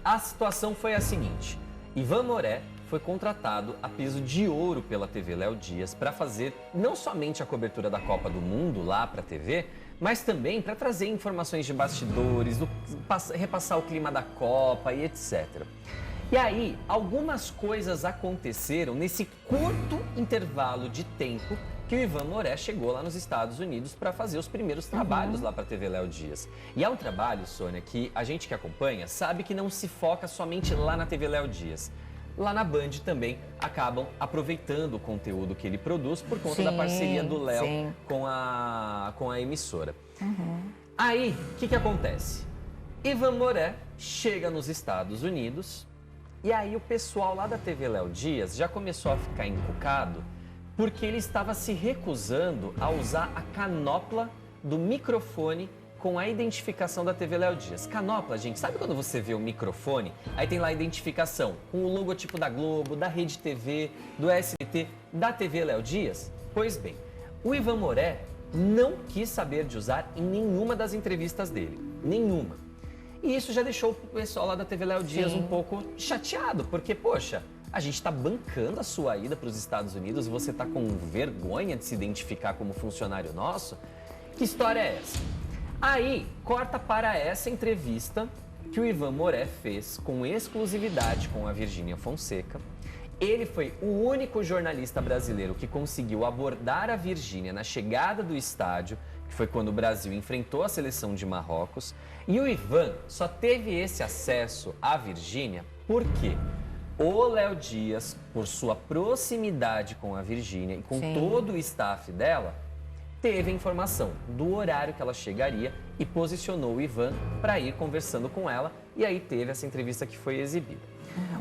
a situação foi a seguinte. Ivan Moré foi contratado a peso de ouro pela TV Léo Dias para fazer não somente a cobertura da Copa do Mundo lá para a TV, mas também para trazer informações de bastidores, repassar o clima da Copa e etc. E aí, algumas coisas aconteceram nesse curto intervalo de tempo que o Ivan Moré chegou lá nos Estados Unidos para fazer os primeiros trabalhos lá para a TV Léo Dias. E é um trabalho, Sônia, que a gente que acompanha sabe que não se foca somente lá na TV Léo Dias. Lá na Band também acabam aproveitando o conteúdo que ele produz por conta da parceria do Léo com a emissora. Aí, o que acontece? Ivan Moré chega nos Estados Unidos e aí o pessoal lá da TV Léo Dias já começou a ficar encucado porque ele estava se recusando a usar a canopla do microfone com a identificação da TV Léo Dias. Canopla, gente, sabe quando você vê o microfone? Aí tem lá a identificação com o logotipo da Globo, da Rede TV, do SBT, da TV Léo Dias? Pois bem, o Ivan Moré não quis saber de usar em nenhuma das entrevistas dele. Nenhuma. E isso já deixou o pessoal lá da TV Léo Dias um pouco chateado, porque, poxa, a gente está bancando a sua ida para os Estados Unidos e você está com vergonha de se identificar como funcionário nosso? Que história é essa? Aí, corta para essa entrevista que o Ivan Moré fez com exclusividade com a Virgínia Fonseca. Ele foi o único jornalista brasileiro que conseguiu abordar a Virgínia na chegada do estádio, que foi quando o Brasil enfrentou a seleção de Marrocos. E o Ivan só teve esse acesso à Virgínia porque o Léo Dias, por sua proximidade com a Virgínia e com todo o staff dela, teve a informação do horário que ela chegaria e posicionou o Ivan para ir conversando com ela, e aí teve essa entrevista que foi exibida.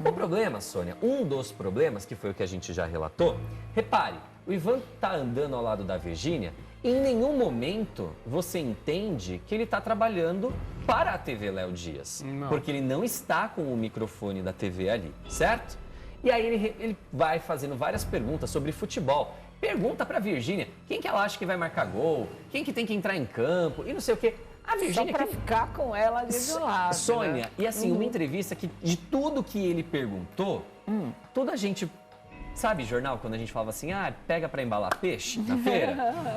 O problema, Sônia, um dos problemas, que foi o que a gente já relatou, repare, o Ivan está andando ao lado da Virgínia e em nenhum momento você entende que ele está trabalhando para a TV Léo Dias, porque ele não está com o microfone da TV ali, certo? E aí ele vai fazendo várias perguntas sobre futebol. Pergunta pra Virgínia quem que ela acha que vai marcar gol, quem que tem que entrar em campo e não sei o quê. A Virgínia só pra ficar com ela ali do lado. Sônia, né? E assim, uma entrevista que de tudo que ele perguntou, toda a gente... Sabe jornal, quando a gente falava assim, pega pra embalar peixe na feira?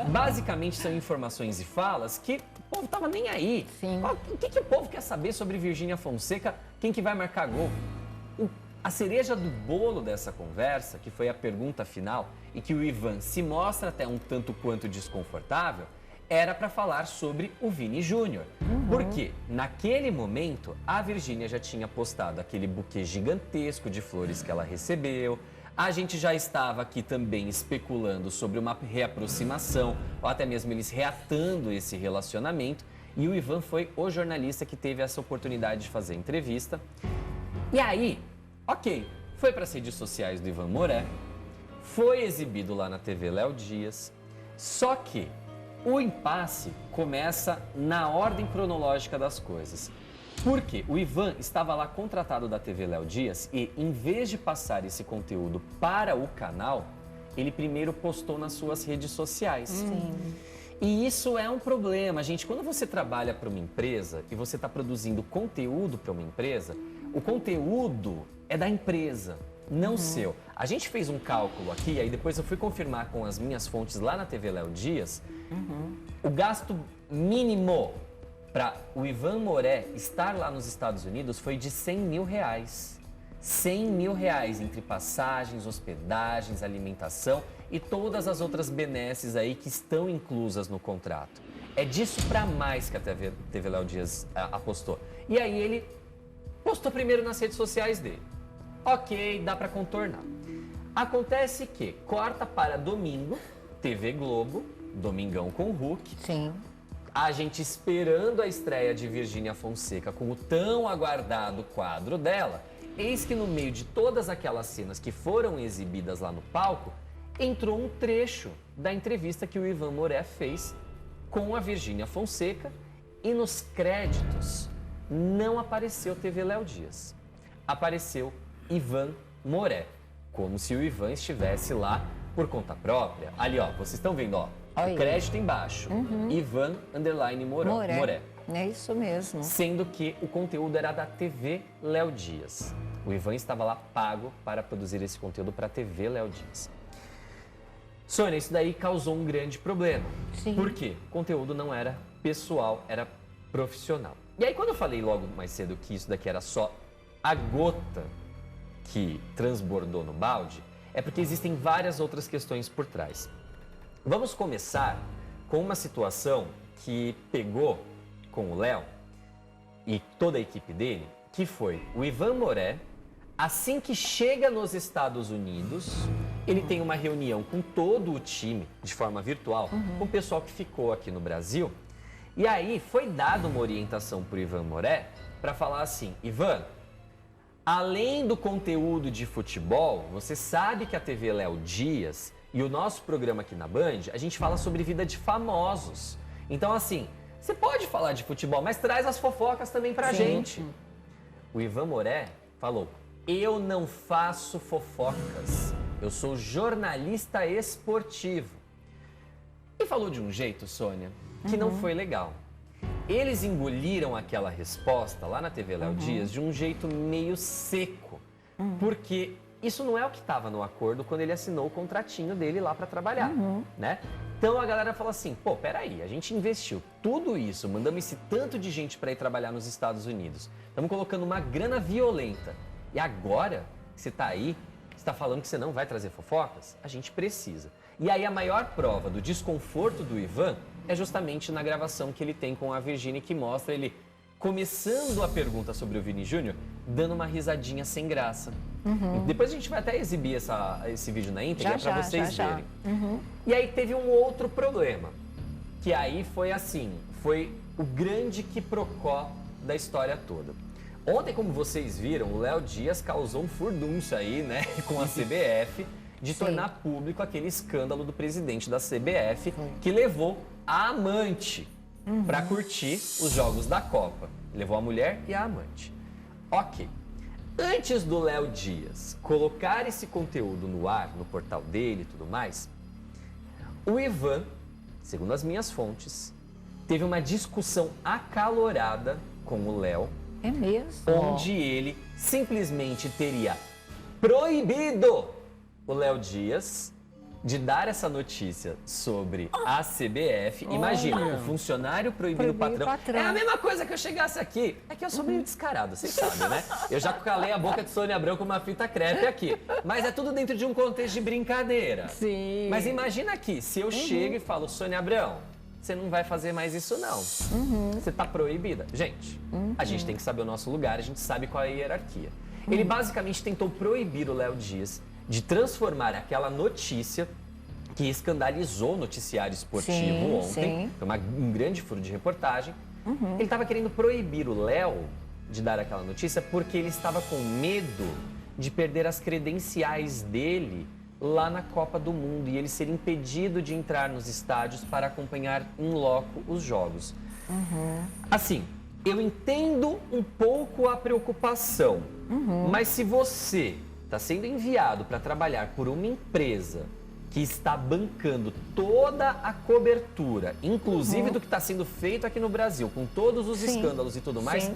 Basicamente são informações e falas que o povo tava nem aí. O que o povo quer saber sobre Virgínia Fonseca, quem que vai marcar gol? A cereja do bolo dessa conversa, que foi a pergunta final, e que o Ivan se mostra até um tanto quanto desconfortável, era para falar sobre o Vini Júnior. Porque, naquele momento, a Virgínia já tinha postado aquele buquê gigantesco de flores que ela recebeu. A gente já estava aqui também especulando sobre uma reaproximação, ou até mesmo eles reatando esse relacionamento. E o Ivan foi o jornalista que teve essa oportunidade de fazer a entrevista. E aí... Ok, foi para as redes sociais do Ivan Moré, foi exibido lá na TV Léo Dias, só que o impasse começa na ordem cronológica das coisas. Porque o Ivan estava lá contratado da TV Léo Dias e, em vez de passar esse conteúdo para o canal, ele primeiro postou nas suas redes sociais. E isso é um problema, gente. Quando você trabalha para uma empresa e você está produzindo conteúdo para uma empresa, o conteúdo é da empresa, não seu. A gente fez um cálculo aqui, aí depois eu fui confirmar com as minhas fontes lá na TV Léo Dias. O gasto mínimo para o Ivan Moré estar lá nos Estados Unidos foi de R$100 mil. R$100 mil entre passagens, hospedagens, alimentação e todas as outras benesses aí que estão inclusas no contrato. É disso para mais que a TV Léo Dias apostou. E aí ele postou primeiro nas redes sociais dele. Ok, dá para contornar. Acontece que corta para domingo, TV Globo, Domingão com o Hulk. A gente esperando a estreia de Virgínia Fonseca com o tão aguardado quadro dela. Eis que no meio de todas aquelas cenas que foram exibidas lá no palco, entrou um trecho da entrevista que o Ivan Moré fez com a Virgínia Fonseca e nos créditos não apareceu TV Léo Dias. Apareceu Ivan Moré, como se o Ivan estivesse lá por conta própria. Ali, ó, vocês estão vendo, ó, o crédito embaixo, Ivan _ Moré. É isso mesmo. Sendo que o conteúdo era da TV Léo Dias. O Ivan estava lá pago para produzir esse conteúdo para a TV Léo Dias. Sônia, isso daí causou um grande problema. Sim. Por quê? O conteúdo não era pessoal, era profissional. E aí, quando eu falei logo mais cedo que isso daqui era só a gota que transbordou no balde, é porque existem várias outras questões por trás. Vamos começar com uma situação que pegou com o Léo e toda a equipe dele, que foi o Ivan Moré, assim que chega nos Estados Unidos, ele tem uma reunião com todo o time, de forma virtual, com o pessoal que ficou aqui no Brasil, e aí foi dada uma orientação para o Ivan Moré para falar assim, Ivan, além do conteúdo de futebol, você sabe que a TV Léo Dias e o nosso programa aqui na Band, a gente fala sobre vida de famosos. Então, assim, você pode falar de futebol, mas traz as fofocas também pra gente. O Ivan Moré falou, eu não faço fofocas, eu sou jornalista esportivo. E falou de um jeito, Sônia, que não foi legal. Eles engoliram aquela resposta lá na TV Léo Dias de um jeito meio seco, porque isso não é o que estava no acordo quando ele assinou o contratinho dele lá para trabalhar, né? Então a galera falou assim, pô, peraí, a gente investiu tudo isso, mandamos esse tanto de gente para ir trabalhar nos Estados Unidos, estamos colocando uma grana violenta, e agora que você está aí, você está falando que você não vai trazer fofocas? A gente precisa. E aí a maior prova do desconforto do Ivan é justamente na gravação que ele tem com a Virgínia, que mostra ele começando a pergunta sobre o Vini Júnior, dando uma risadinha sem graça. Depois a gente vai até exibir esse vídeo na íntegra para vocês verem. E aí teve um outro problema, que aí foi assim, foi o grande quiprocó da história toda. Ontem, como vocês viram, o Léo Dias causou um furdunço aí, né, com a CBF, de tornar público aquele escândalo do presidente da CBF, que levou a amante para curtir os jogos da Copa. Levou a mulher e a amante. Ok. Antes do Léo Dias colocar esse conteúdo no ar, no portal dele e tudo mais, o Ivan, segundo as minhas fontes, teve uma discussão acalorada com o Léo. É mesmo? Onde ele simplesmente teria proibido o Léo Dias de dar essa notícia sobre a CBF. Imagina, o funcionário proibindo o patrão. É a mesma coisa que eu chegasse aqui. É que eu sou meio descarado, vocês sabem, né? Eu já calei a boca de Sônia Abrão com uma fita crepe aqui. Mas é tudo dentro de um contexto de brincadeira. Sim. Mas imagina aqui, se eu chego e falo, Sônia Abrão, você não vai fazer mais isso não. Você tá proibida. Gente, a gente tem que saber o nosso lugar, a gente sabe qual é a hierarquia. Ele basicamente tentou proibir o Léo Dias de transformar aquela notícia que escandalizou o noticiário esportivo ontem, foi um grande furo de reportagem. Ele estava querendo proibir o Léo de dar aquela notícia porque ele estava com medo de perder as credenciais dele lá na Copa do Mundo e ele ser impedido de entrar nos estádios para acompanhar in loco os jogos. Assim, eu entendo um pouco a preocupação, mas se você está sendo enviado para trabalhar por uma empresa que está bancando toda a cobertura, inclusive do que está sendo feito aqui no Brasil, com todos os escândalos e tudo mais,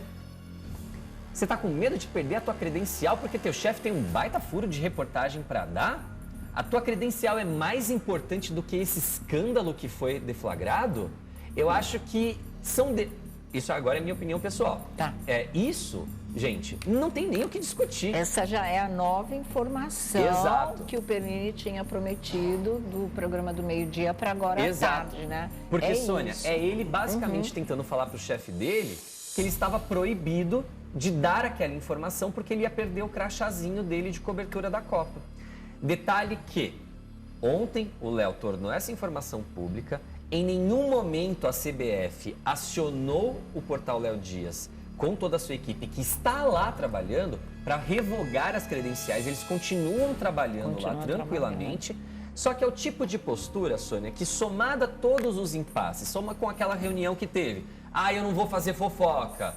você está com medo de perder a tua credencial porque teu chefe tem um baita furo de reportagem para dar? A tua credencial é mais importante do que esse escândalo que foi deflagrado? Eu acho que isso agora é minha opinião pessoal. Isso, gente, não tem nem o que discutir. Essa já é a nova informação que o Pernini tinha prometido do programa do meio-dia para agora à tarde, né? Porque, Sônia, é ele basicamente tentando falar para o chefe dele que ele estava proibido de dar aquela informação porque ele ia perder o crachazinho dele de cobertura da Copa. Detalhe que ontem o Léo tornou essa informação pública. Em nenhum momento a CBF acionou o portal Léo Dias com toda a sua equipe que está lá trabalhando para revogar as credenciais. Eles continuam trabalhando lá tranquilamente. Só que é o tipo de postura, Sônia, que somada a todos os impasses, soma com aquela reunião que teve. Eu não vou fazer fofoca.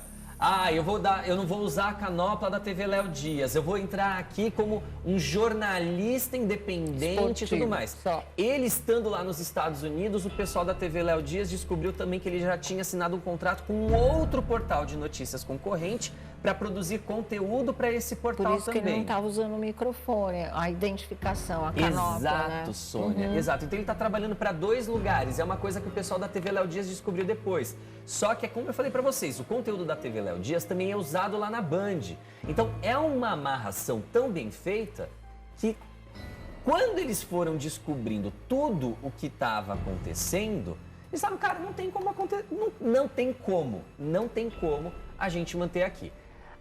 eu não vou usar a canopla da TV Léo Dias, eu vou entrar aqui como um jornalista independente e tudo mais. Ele estando lá nos Estados Unidos, o pessoal da TV Léo Dias descobriu também que ele já tinha assinado um contrato com um outro portal de notícias concorrente para produzir conteúdo para esse portal também. Por isso que ele não estava usando o microfone, a identificação, a canopla, Exato, né? Sônia, exato. Então ele está trabalhando para 2 lugares, é uma coisa que o pessoal da TV Léo Dias descobriu depois. Só que, como eu falei para vocês, o conteúdo da TV Léo Dias também é usado lá na Band. Então é uma amarração tão bem feita que quando eles foram descobrindo tudo o que estava acontecendo, eles falaram, cara, não tem como acontecer, não tem como a gente manter aqui.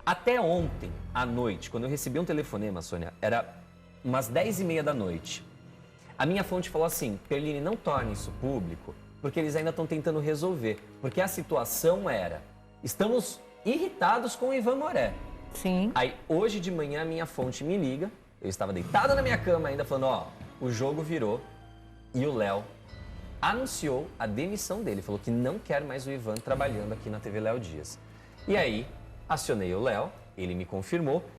Até ontem à noite, quando eu recebi um telefonema, Sônia, era umas 10h30 da noite. A minha fonte falou assim, Perline, não torne isso público, porque eles ainda estão tentando resolver. Porque a situação era, estamos irritados com o Ivan Moré. Sim. Aí, hoje de manhã, a minha fonte me liga, eu estava deitado na minha cama ainda, falando, ó, o jogo virou e o Léo anunciou a demissão dele. Falou que não quer mais o Ivan trabalhando aqui na TV Léo Dias. E aí, acionei o Léo, ele me confirmou